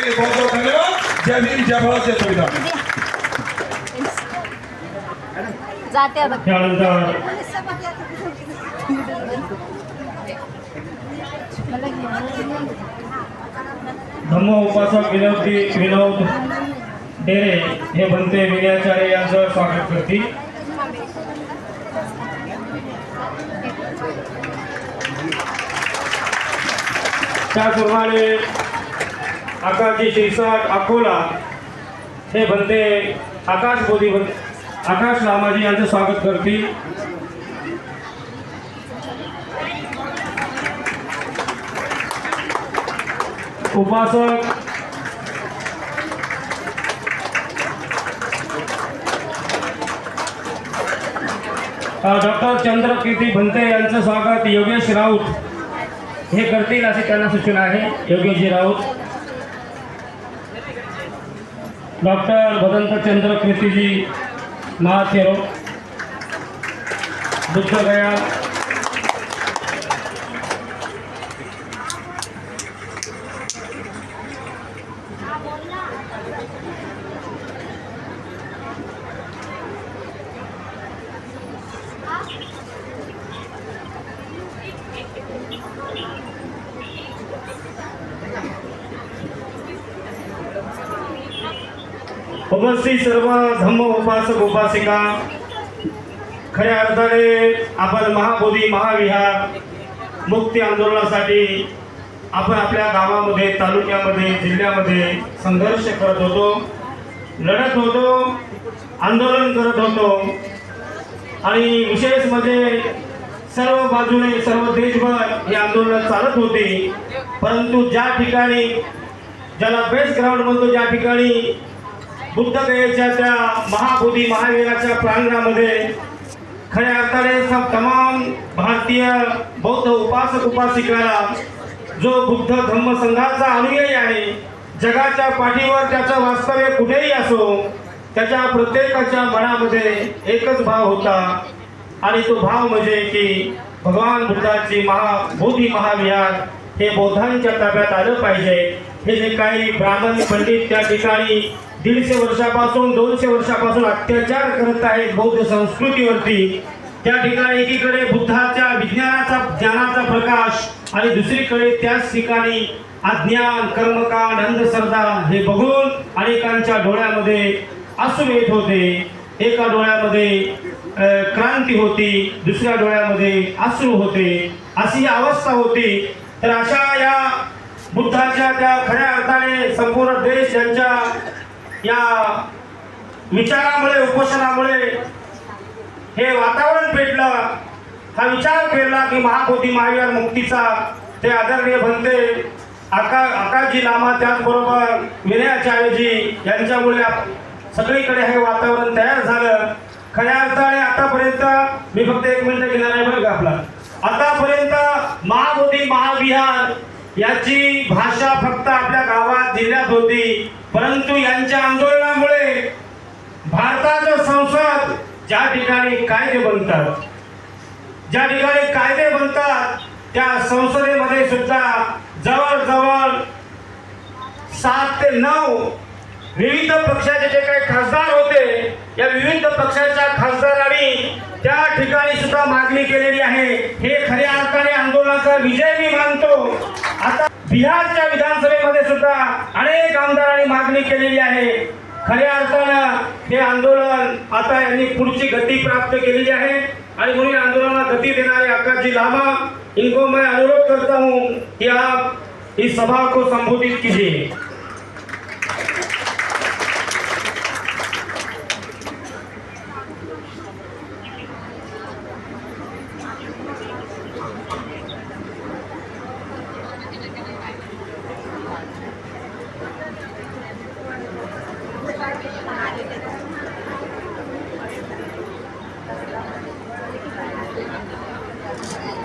सगळे बहुत बहुत धन्यवाद। जय भीम, जय भारत, जय संविधान। त्यानंतर धम्म उपासक विनोद डेरे हे बनते विनयाचार्य यांचं स्वागत करतील। त्याचप्रमाणे आकाशजी शिरसाट अकोला हे बनते आकाश रामाजी यांचं स्वागत करतील। उपासक डॉक्टर चंद्रकीर्ती भंते यांचं स्वागत योगेश राऊत हे करतील अशी त्यांना सूचना आहे। योगेशजी राऊत, डॉक्टर भदंत चंद्रकीर्तीजी महाथेरो बुद्धगया, उपस्थित सर्व धम्म उपासक उपासिका, खऱ्या अर्थाने आपण महाबोधी महाविहार मुक्ती आंदोलनासाठी आपण आपल्या गावामध्ये, तालुक्यामध्ये, जिल्ह्यामध्ये संघर्ष करत होतो, लढत होतो, आंदोलन करत होतो आणि विशेष म्हणजे सर्व बाजूने सर्व देशभर हे आंदोलन चालत होते। परंतु ज्या ठिकाणी ज्याला बेस ग्राउंड म्हणतो, ज्या ठिकाणी बुद्धगयेच्या त्या महाबोधी महावीराच्या प्रांगणामध्ये खऱ्या अर्थाने तमाम भारतीय बौद्ध उपासक उपासिकाला जो बुद्ध धम्म संघाचा अनुयायी आहे, जगाच्या पाठीवर त्याचं वास्तव्य कुठेही असो, त्याच्या प्रत्येकाच्या मनामध्ये एकच भाव होता आणि तो भाव म्हणजे की भगवान बुद्धाची बोधी महाविहार हे बौद्धांच्या ताब्यात आलं पाहिजे। हे जे काही ब्राह्मण पंडित त्या ठिकाणी 150 वर्षापासून 200 वर्षापासून अत्याचार करत आहेत बौद्ध संस्कृतीवरती, त्या ठिकाणी एकीकडे बुद्धाच्या विज्ञानाचा ज्ञानाचा प्रकाश आणि दुसरीकडे त्याच ठिकाणी अज्ञान, कर्मकांड, अंधश्रद्धा हे बघून अनेकांच्या डोळ्यामध्ये अश्रू येत होते। एका डोळ्यामध्ये क्रांती होती, दुसऱ्या डोळ्यामध्ये अश्रू होते, अशी अवस्था होती। तर अशा या बुद्धाच्या त्या खऱ्या अर्थाने संपूर्ण देश यांच्या या विचारामुळे, उपोषणामुळे हे वातावरण पेटलं, हा विचार पेरला की महाबोधी महावीर मुक्तीचा ते आदरणीय भंते आकाशजी लामा, त्याचबरोबर विनयाचार्यजी यांच्यामुळे सगळीकडे हे वातावरण तयार झालं। खऱ्या अर्थाने आतापर्यंत मी फक्त 1 मिनिट घेणार आहे बरं का आपला, आतापर्यंत महाबोधी महाविहार याची भाषा फक्त आपल्या गावात जिल्ह्यात होती, परंतु यांच्या आंदोलनामुळे भारताचं संसद ज्या ठिकाणी कायदे बनतात, ज्या ठिकाणी कायदे बनतात त्या संसदेमध्ये सुद्धा जवळजवळ 7 ते 9 विविध पक्षाचे जे काही खासदार होते, या विविध पक्षाच्या खासदारांनी त्या ठिकाणी सुद्धा मागणी केलेली आहे। हे खऱ्या अर्थाने आंदोलनाचा विजय मी मानतो। आता बिहारच्या विधानसभेमध्ये सुद्धा अनेक आमदारांनी मागणी केलेली आहे। खऱ्या अर्थानं हे आंदोलन आता यांनी पुढची गती प्राप्त केलेली आहे आणि म्हणून आंदोलनाला गती देणारे आकाशजी लामा, इनको मैं अनुरोध करता हूँ कि आप इस सभा को संबोधित कीजिए।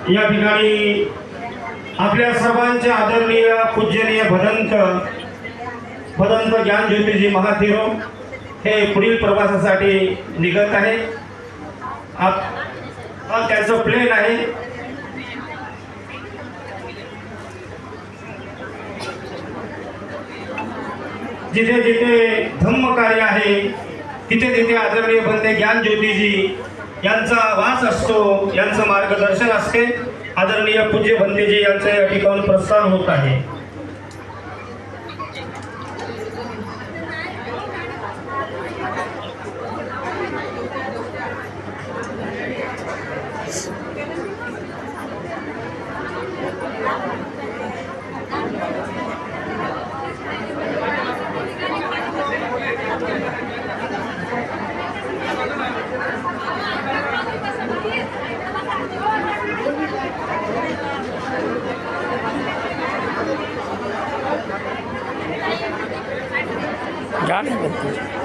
या ठिकाणी आपल्या सर्वांचे आदरणीय पूजनीय भदंत ज्ञानज्योतिजी महाथेरो हे पुढील प्रवासासाठी निघत आहे। त्यांचं प्लेन आहे। जिथे जिथे धम्म कार्य आहे तिथे तिथे आदरणीय बंदे ज्ञानज्योतीजी यांचा वास असतो, यांचं मार्गदर्शन असते. आदरणीय पूज्य बंदेजी यांचं या ठिकाणी प्रस्थान होत आहे. जाने बनती है।